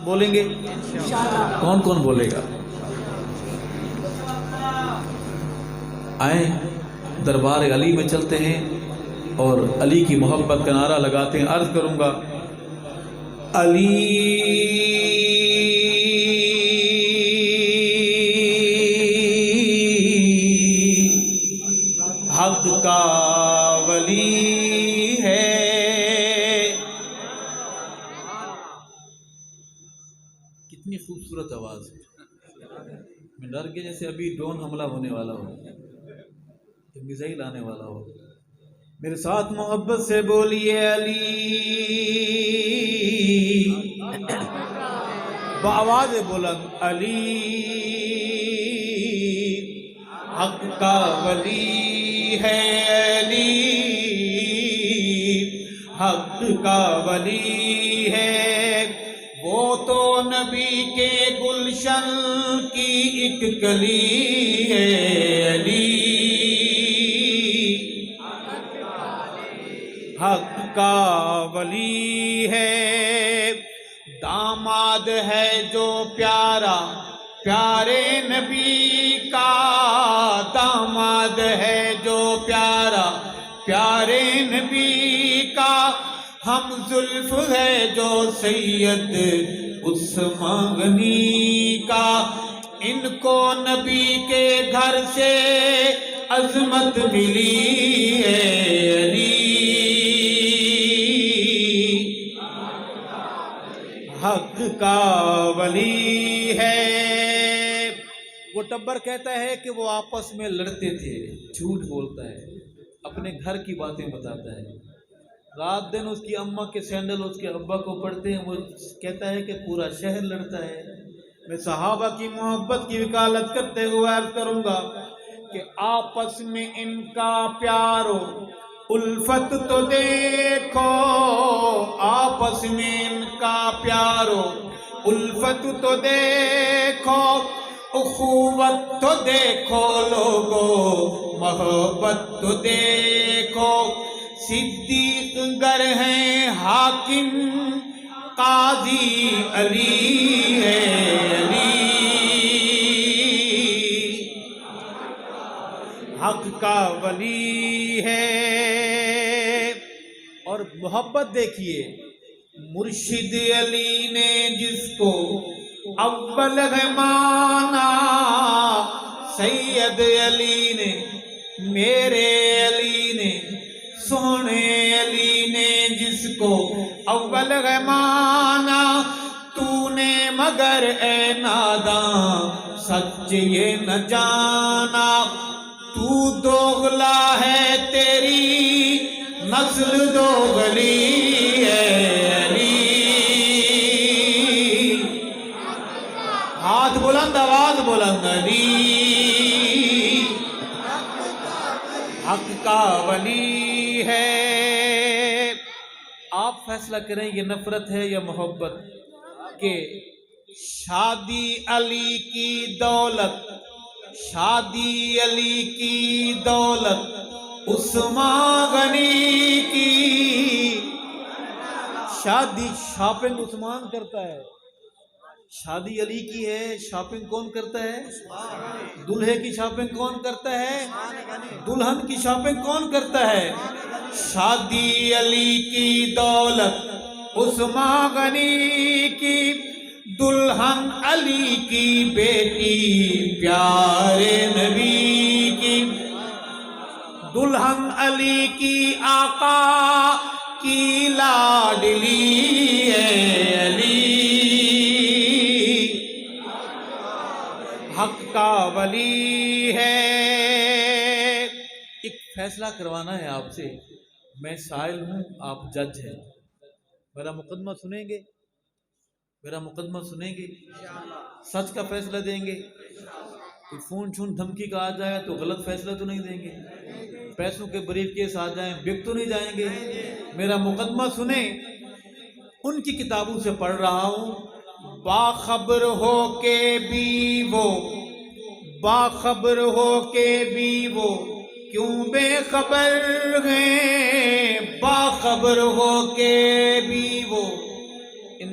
بولیں گے؟ کون کون بولے گا؟ آئیں دربار علی میں چلتے ہیں اور علی کی محبت کا نعرہ لگاتے ہیں. عرض کروں گا علی حق کا ولی ہے. کتنی خوبصورت آواز ہے. میں ڈر کے جیسے ابھی ڈرون حملہ ہونے والا ہو، میزائل آنے والا ہو. میرے ساتھ محبت سے بولیے علی. بآواز بلند علی حق کا ولی ہے. علی حق کا ولی ہے. وہ تو نبی کے گلشن کی ایک کلی ہے. علی حق کا ولی ہے. داماد ہے جو پیارا پیارے نبی کا. داماد ہے جو پیارا پیارے نبی کا. ہم زلف ہے جو سید عثمان غنی کا. ان کو نبی کے گھر سے عظمت ملی ہے. علی حق کا ولی ہے. وہ ٹبر کہتا ہے کہ وہ آپس میں لڑتے تھے. جھوٹ بولتا ہے، اپنے گھر کی باتیں بتاتا ہے. رات دن اس کی اماں کے سینڈل اس کے ابا کو پڑھتے ہیں. وہ کہتا ہے کہ پورا شہر لڑتا ہے. میں صحابہ کی محبت کی وکالت کرتے ہوئے عرض کروں گا کہ آپس میں ان کا پیارو الفت تو دیکھو. آپس میں ان کا پیارو الفت تو دیکھو. اخوت تو دیکھو لوگو محبت تو دیکھو. صدیق گر ہیں حاکم قاضی علی ہے. علی حق کا ولی ہے. اور محبت دیکھیے، مرشد علی نے جس کو اول ہے مانا. سید علی نے میرے علی نے سونے علی نے جس کو اول ہے مانا. تو نے مگر اے ناداں سچ یہ نہ جانا. تو دوغلا ہے تیری نسل دوغلی ہے. علی ہاتھ بلند آواز بلند. علی حق کا ولی ہے. آپ فیصلہ کریں یہ نفرت ہے یا محبت. کہ شادی علی کی دولت، شادی علی کی دولت عثمان غنی کی. شادی شاپنگ عثمان کرتا ہے. شادی علی کی ہے، شاپنگ کون کرتا ہے؟ دلہے کی شاپنگ کون کرتا ہے؟ دلہن کی شاپنگ کون کرتا ہے؟ شادی علی کی دولت عثمان غنی کی. دلہن علی کی بیٹی پیارے نبی کی. دلہن علی کی آقا کی لاڈلی ہے. علی حق کا ولی ہے. ایک فیصلہ کروانا ہے آپ سے. میں سائل ہوں، آپ جج ہیں. میرا مقدمہ سنیں گے؟ میرا مقدمہ سنیں گے؟ سچ کا فیصلہ دیں گے؟ کوئی فون چھون دھمکی کا آ جائے تو غلط فیصلہ تو نہیں دیں گے؟ پیسوں کے بریف کیس آ جائیں بک تو نہیں جائیں گے؟ میرا مقدمہ سنیں. ان کی کتابوں سے پڑھ رہا ہوں. باخبر ہو کے بھی وہ، باخبر ہو کے بھی وہ کیوں بے خبر ہیں. باخبر ہو کے بھی وہ ان